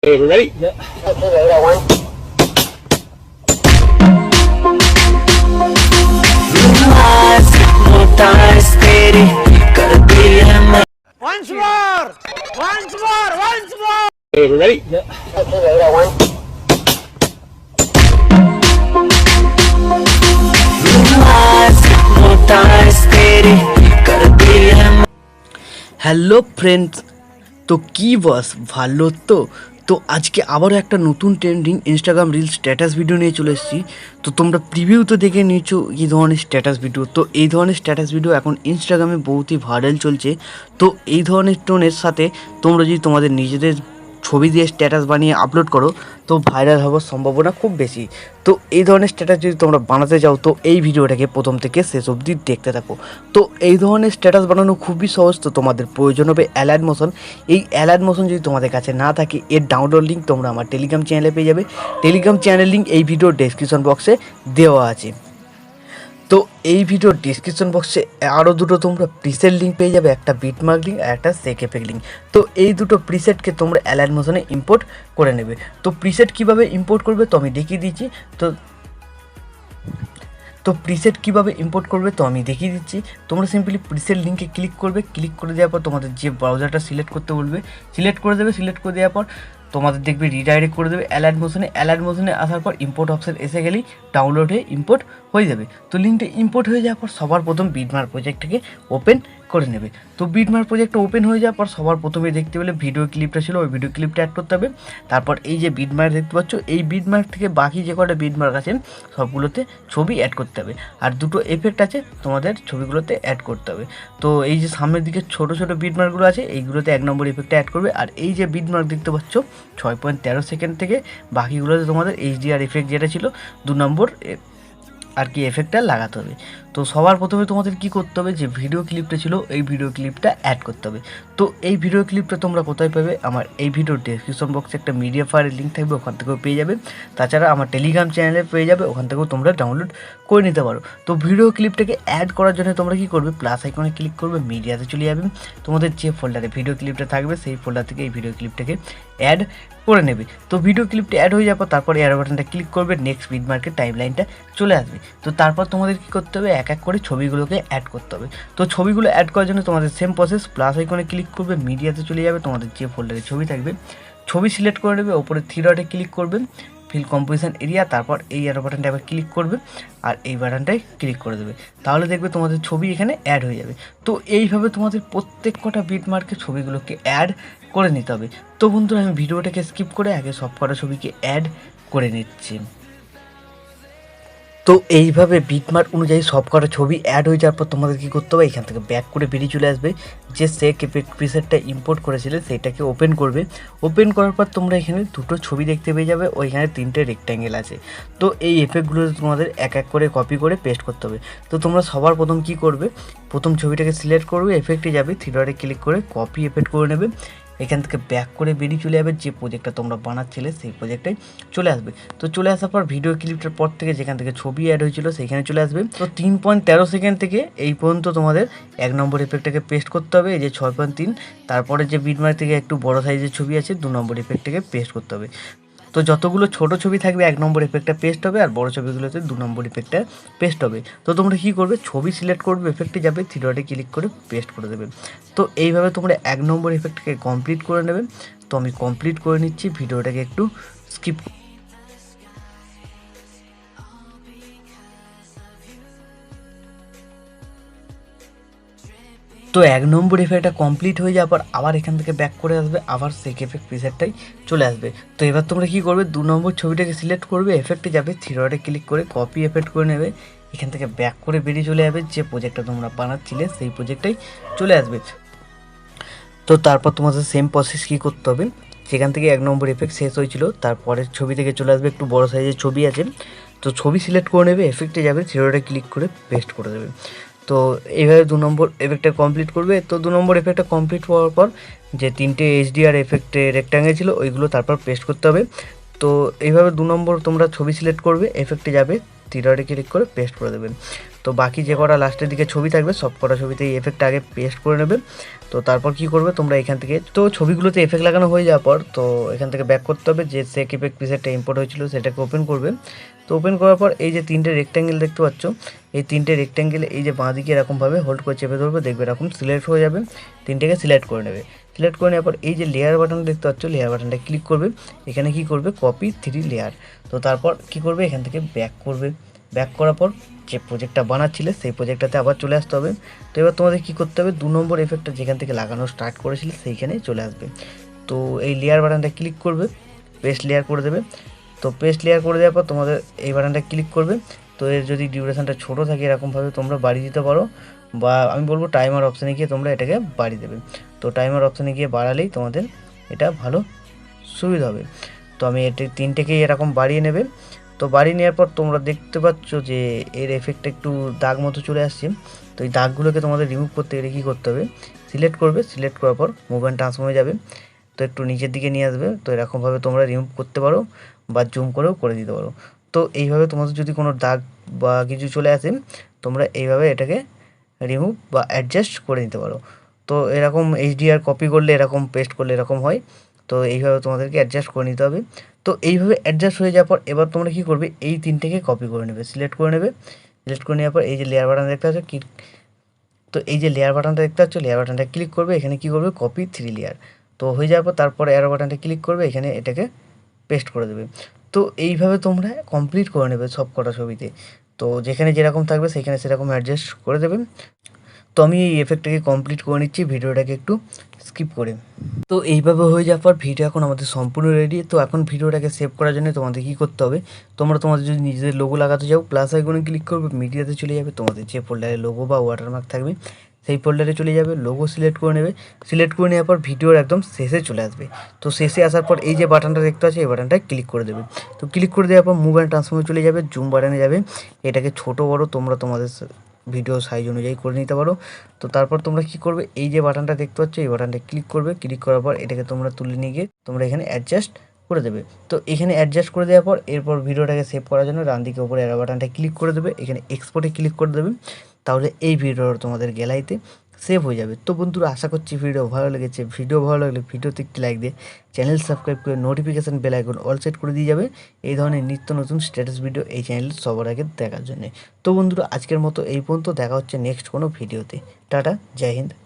Okay, we ready? Yeah. Once more! Once more! Once more! Okay, we ready? Yeah. Hello friends, তো কি বস ভালো তো আজকে আবারও একটা নতুন trending Instagram reel status video নিয়ে চলে এসেছি। তো তোমরা প্রিভিউ তো দেখে নিয়েছো এই ধরনের স্ট্যাটাস ভিডিও। তো এই ধরনের স্ট্যাটাস ভিডিও এখন ইনস্টাগ্রামে বহুতই ভাইরাল চলছে। তো এই ধরনের টোনের সাথে তোমরা যদি তোমাদের নিজেদের ছবি দিয়ে স্ট্যাটাস বানিয়ে আপলোড করো তো ভাইরাল হওয়ার সম্ভাবনা খুব বেশি। তো এই ধরনের স্ট্যাটাস যদি তোমরা বানাতে যাও তো এই ভিডিওটাকে প্রথম থেকে শেষ অবধি দেখতে থাকো। তো এই ধরনের স্ট্যাটাস বানানো খুবই সহজ। তো তোমাদের প্রয়োজন হবে অ্যালাইট মোশন। এই অ্যালাইট মোশন যদি তোমাদের কাছে না থাকে এর ডাউনলোড লিঙ্ক তোমরা আমার টেলিগ্রাম চ্যানেলে পেয়ে যাবে। টেলিগ্রাম চ্যানেল লিঙ্ক এই ভিডিওর ডেসক্রিপশন বক্সে দেওয়া আছে। তো এই ভিডিওর ডিসক্রিপশন বক্সে আরও দুটো তোমরা প্রিসেট লিঙ্ক পেয়ে যাবে, একটা বিটমার্ক লিঙ্ক আর একটা সেক এফেক্ট লিঙ্ক। তো এই দুটো প্রিসেটকে তোমরা অ্যালাইট মোশনে ইম্পোর্ট করে নেবে। তো প্রিসেট কীভাবে ইম্পোর্ট করবে তো আমি দেখিয়ে দিচ্ছি। তো প্রিসেট কীভাবে ইম্পোর্ট করবে তো আমি দেখিয়ে দিচ্ছি। তোমরা সিম্পলি প্রিসেট লিঙ্কে ক্লিক করবে। ক্লিক করে দেওয়ার পর তোমাদের যে ব্রাউজারটা সিলেক্ট করতে বলবে সিলেক্ট করে দেবে। সিলেক্ট করে দেওয়ার পর তোমাদের দেখবে রিডাইরেক্ট করে দেবে অ্যালাইট মোশনে। অ্যালাইট মোশনে আসার পর ইম্পোর্ট অপশন এসে গেলেই ডাউনলোড হয়ে ইম্পোর্ট হয়ে যাবে। তো লিঙ্কটা ইম্পোর্ট হয়ে যাওয়ার পর সবার প্রথম বিটমার্ক প্রজেক্টটাকে ওপেন করে নেবে। তো বিটমার্ক প্রজেক্টটা ওপেন হয়ে যাওয়ার পর সবার প্রথমে দেখতে পেলে ভিডিও ক্লিপটা ছিল, ওই ভিডিও ক্লিপটা অ্যাড করতে হবে। তারপর এই যে বিটমার্ক দেখতে পাচ্ছ, এই বিটমার্ক থেকে বাকি যে কটা বিটমার্ক আছে সবগুলোতে ছবি অ্যাড করতে হবে। আর দুটো এফেক্ট আছে তোমাদের ছবিগুলোতে অ্যাড করতে হবে। তো এই যে সামনের দিকে ছোটো ছোটো বিটমার্কগুলো আছে এইগুলোতে 1 নম্বর এফেক্টটা অ্যাড করবে। আর এই যে বিটমার্ক দেখতে পাচ্ছ 6.13 সেকেন্ড থেকে বাকিগুলোতে তোমাদের এইচডিআর এফেক্ট যেটা ছিল 2 নম্বর আর কি এফেক্টটা লাগাতে হবে। তো সবার প্রথমে তোমাদের কি করতে হবে, যে ভিডিও ক্লিপটা ছিল এই ভিডিও ক্লিপটা অ্যাড করতে হবে। তো এই ভিডিও ক্লিপটা তোমরা কোথায় পাবে, আমার এই ভিডিওর ডেসক্রিপশন বক্সে একটা মিডিয়া ফাইলের লিঙ্ক থাকবে, ওখান থেকেও পেয়ে যাবে। তাছাড়া আমার টেলিগ্রাম চ্যানেলে পেয়ে যাবে, ওখান থেকেও তোমরা ডাউনলোড করে নিতে পারো। তো ভিডিও ক্লিপটাকে অ্যাড করার জন্য তোমরা কি করবে, প্লাস আইকনে ক্লিক করবে, মিডিয়াতে চলে যাবে। তোমাদের যে ফোল্ডারে ভিডিও ক্লিপটা থাকবে সেই ফোল্ডার থেকে এই ভিডিও ক্লিপটাকে অ্যাড করে নেবে। তো ভিডিও ক্লিপটা অ্যাড হয়ে যাওয়ার পর তারপর অ্যারো বাটনটা ক্লিক করবে, নেক্সট বিটমার্কের টাইমলাইনটা চলে আসবে। তো তারপর তোমাদের কী করতে হবে, এক এক করে ছবিগুলোকে অ্যাড করতে হবে। তো ছবিগুলো অ্যাড করার জন্য তোমাদের সেম প্রসেস, প্লাস আইকনে ক্লিক করবে, মিডিয়াতে চলে যাবে, তোমাদের যে ফোল্ডারে ছবি থাকবে ছবি সিলেক্ট করে নেবে, ওপরে 3 ডটে ক্লিক করবে, ফিল কম্পোজিশন এরিয়া, তারপর এই অ্যারো বাটনটা আবার ক্লিক করবে আর এই বাটনটায় ক্লিক করে দেবে। তাহলে দেখবে তোমাদের ছবি এখানে অ্যাড হয়ে যাবে। তো এইভাবে তোমাদের প্রত্যেক কটা বিটমার্কে ছবিগুলোকে অ্যাড করে নিতে হবে। তো বন্ধুরা আমি ভিডিওটাকে স্কিপ করে আগে সব কটা ছবিকে অ্যাড করে নিচ্ছি। তো এইভাবে বিটমার্ক অনুযায়ী সব কটা ছবি অ্যাড হয়ে যাওয়ার পর তোমাদের কী করতে হবে, এখান থেকে ব্যাক করে বেরিয়ে চলে আসবে। যে সেক এফেক্ট প্রিসেটটা ইম্পোর্ট করেছিলে সেইটাকে ওপেন করবে। ওপেন করার পর তোমরা এখানে দুটো ছবি দেখতে পেয়ে যাবে, ওইখানে 3টে রেক্ট্যাঙ্গেল আছে। তো এই এফেক্টগুলো তোমাদের এক এক করে কপি করে পেস্ট করতে হবে। তো তোমরা সবার প্রথম কী করবে, প্রথম ছবিটাকে সিলেক্ট করবে, এফেক্টে যাবে, 3 ডটে ক্লিক করে কপি এফেক্ট করে নেবে। এখান থেকে ব্যাক করে বেরিয়ে চলে যাবে, যে প্রজেক্টটা তোমরা বানাচ্ছিলে সেই প্রজেক্টটাই চলে আসবে। তো চলে আসার পর ভিডিও ক্লিপটার পর থেকে যেখান থেকে ছবি অ্যাড হয়েছিল সেইখানে চলে আসবে। তো 3.13 সেকেন্ড থেকে এই পর্যন্ত তোমাদের 1 নম্বর এফেক্টটাকে পেস্ট করতে হবে, এই যে 6.3। তারপরে যে বিটমার্ক থেকে একটু বড় সাইজের ছবি আছে 2 নম্বর এফেক্টটাকে পেস্ট করতে হবে। তো যতগুলো ছোট ছবি থাকবে 1 নম্বর এফেক্টটা পেস্ট হবে, আর বড় ছবিগুলোতে 2 নম্বর এফেক্টটা পেস্ট হবে। তো তোমরা কী করবে, ছবি সিলেক্ট করবে, এফেক্টে যাবে, 3 ডটে ক্লিক করে পেস্ট করে দেবে। তো এইভাবে তোমরা 1 নম্বর এফেক্টটাকে কমপ্লিট করে নেবে। তো আমি কমপ্লিট করে নিচ্ছি, ভিডিওটাকে একটু স্কিপ। তো 1 নম্বর এফেক্টটা কমপ্লিট হয়ে যাওয়ার পর আবার এখান থেকে ব্যাক করে আসবে, আবার সেক এফেক্ট প্রিসেটটাই চলে আসবে। তো এবার তোমরা কী করবে, 2 নম্বর ছবিটাকে সিলেক্ট করবে, এফেক্টে যাবে, 3 ডটে ক্লিক করে কপি এফেক্ট করে নেবে। এখান থেকে ব্যাক করে বেরিয়ে চলে যাবে, যে প্রজেক্টটা তোমরা বানাচ্ছিলে সেই প্রজেক্টটাই চলে আসবে। তো তারপর তোমাদের সেম প্রসেস কী করতে হবে, সেখান থেকে 1 নম্বর এফেক্ট শেষ হয়েছিল, তারপরের ছবি থেকে চলে আসবে, একটু বড় সাইজের ছবি আছে। তো ছবি সিলেক্ট করে নেবে, এফেক্টে যাবে, 3 ডটে ক্লিক করে পেস্ট করে দেবে। তো এইভাবে 2 নম্বর এফেক্টটা কমপ্লিট করবে। তো 2 নম্বর এফেক্টটা কমপ্লিট হওয়ার পর যে 3টে এইচডিআর এফেক্টে রেক্ট্যাঙ্গেল ছিল ওইগুলো তারপর পেস্ট করতে হবে। তো এইভাবে 2 নম্বর তোমরা ছবি সিলেক্ট করবে, এফেক্টে যাবে, 3 ডটে ক্লিক করে পেস্ট করে দেবেন। তো বাকি যে কটা লাস্টের দিকে ছবি থাকবে সব কটা ছবিতে এই এফেক্টটা আগে পেস্ট করে নেবে। তো তারপর কি করবে তোমরা এখান থেকে, তো ছবিগুলোতে এফেক্ট লাগানো হয়ে যাওয়ার পর তো এখান থেকে ব্যাক করতে হবে, যে সেক ইফেক্ট প্রিসেটটা ইম্পোর্ট হয়েছিল সেটাকে ওপেন করবে। তো ওপেন করার পর এই যে 3টে রেক্ট্যাঙ্গেল দেখতে পাচ্ছ, এই 3টে রেক্ট্যাঙ্গেল এই যে বাঁ দিকে এরকমভাবে হোল্ড করে চেপে ধরবে, দেখবে এরকম সিলেক্ট হয়ে যাবে, 3টেকে সিলেক্ট করে নেবে। সিলেক্ট করে নেওয়ার পর এই যে লেয়ার বাটন দেখতে পাচ্ছ, লেয়ার বাটনটা ক্লিক করবে, এখানে কি করবে কপি 3 লেয়ার। তো তারপর কি করবে এখান থেকে ব্যাক করবে, ব্যাক করার পর যে প্রজেক্টটা বানাচ্ছিলে সেই প্রজেক্টটাতে আবার চলে আসতে হবে। তো এবার তোমাদের কী করতে হবে, 2 নম্বর এফেক্টটা যেখান থেকে লাগানো স্টার্ট করেছিলে সেইখানে চলে আসবে। তো এই লেয়ার বাটনটা ক্লিক করবে, পেস্ট লেয়ার করে দেবে। তো পেস্ট লেয়ার করে দেওয়ার পর তোমাদের এই বাটনটা ক্লিক করবে। তো এর যদি ডিউরেশনটা ছোটো থাকে এরকমভাবে তোমরা বাড়িয়ে দিতে পারো, বা আমি বলবো টাইমার অপশানে গিয়ে তোমরা এটাকে বাড়িয়ে দেবে। তো টাইমার অপশানে গিয়ে বাড়ালেই তোমাদের এটা ভালো সুবিধা হবে। তো আমি এটা 3টেকেই এরকম বাড়িয়ে নেবে। তো বাড়িয়ে নেওয়ার পর তোমরা দেখতে পাচ্ছ যে এর এফেক্টটা একটু দাগ মতো চলে আসছে। তো এই দাগগুলোকে তোমাদের রিমুভ করতে গেলে কী করতে হবে, সিলেক্ট করবে, সিলেক্ট করার পর মুভ অ্যান্ড ট্রান্সফর্মে যাবে, তো একটু নিচের দিকে নিয়ে আসবে। তো এরকমভাবে তোমরা রিমুভ করতে পারো বা জুম করেও করে দিতে পারো। তো এইভাবে তোমাদের যদি কোনো দাগ বা কিছু চলে আসে তোমরা এইভাবে এটাকে রিমুভ বা অ্যাডজাস্ট করে নিতে পারো। তো এরকম এইচডিআর কপি করলে এরকম, পেস্ট করলে এরকম হয়। তো এইভাবে তোমাদেরকে অ্যাডজাস্ট করে নিতে হবে। তো এইভাবে অ্যাডজাস্ট হয়ে যাওয়ার পর এবার তোমরা কী করবে, এই 3টেকে কপি করে নেবে, সিলেক্ট করে নেবে। সিলেক্ট করে নেওয়ার পর এই যে লেয়ার বাটন দেখতে পাচ্ছ কি, তো এই যে লেয়ার বাটনটা দেখতে পাচ্ছ, লেয়ার বাটনটা ক্লিক করবে, এখানে কী করবে কপি 3 লেয়ার। তো হয়ে যাওয়ার পর তারপর অ্যারো বাটনটা ক্লিক করবে, এখানে এটাকে পেস্ট করে দেবে। তো এইভাবে তোমরা কমপ্লিট করে নেবে সব কটা ছবিতে। তো যেখানে যেরকম থাকবে সেখানে সেরকম অ্যাডজাস্ট করে দেবে। তো আমি এই এফেক্টটাকে কমপ্লিট করে নিচ্ছি ভিডিওটাকে একটু স্কিপ করে। তো এইভাবে হয়ে যাওয়ার পর ভিডিও এখন আমাদের সম্পূর্ণ রেডি। তো এখন ভিডিওটাকে সেভ করার জন্য তোমাদের কী করতে হবে, তোমাদের যদি নিজেদের লোগো লাগাতে চাও প্লাস আইকনে ক্লিক করবে, মিডিয়াতে চলে যাবে, তোমাদের যে ফোল্ডারে লোগো বা ওয়াটারমার্ক থাকবে সেই ফোল্ডারে চলে যাবে, লোগো সিলেক্ট করে নেবে। সিলেক্ট করে নেওয়ার পর ভিডিওর একদম শেষে চলে আসবে। তো শেষে আসার পর এই যে বাটনটা দেখতে আছে এই বাটনটা ক্লিক করে দেবে। তো ক্লিক করে দেওয়ার পর মুভ অ্যান্ড ট্রান্সফর্মে চলে যাবে, জুম বাটনে যাবে, এটাকে ছোটো বড়ো তোমরা তোমাদের ভিডিও সাইজ অনুযায়ী করে নিতে পারো। তো তারপর তোমরা কি করবে, এই যে বাটনটা দেখতে পাচ্ছ এই বাটনটা ক্লিক করবে, ক্লিক করার পর এটাকে তোমরা তুলে নিয়ে গিয়ে তোমরা এখানে অ্যাডজাস্ট করে দেবে। তো এখানে অ্যাডজাস্ট করে দেওয়ার পর এরপর ভিডিওটাকে সেভ করার জন্য ডান দিকে উপরে অ্যারো বাটনটা ক্লিক করে দেবে, এখানে এক্সপোর্টে ক্লিক করে দেবে। তাহলে এই ভিডিওটা তোমাদের গ্যালারিতে সেভ হয়ে যাবে। তো বন্ধুরা আশা করছি ভিডিও ভালো লেগেছে। ভিডিও ভালো লাগলে ভিডিওতে একটি লাইক দিয়ে চ্যানেল সাবস্ক্রাইব করে notification bell icon all set করে দিয়ে যাবে এই ধরনের নিত্য নতুন স্ট্যাটাস ভিডিও এই চ্যানেলে সবার আগে দেখার জন্য। তো বন্ধুরা আজকের মতো এই পর্যন্ত, দেখা হচ্ছে নেক্সট কোনো ভিডিওতে। টাটা, জয় হিন্দ।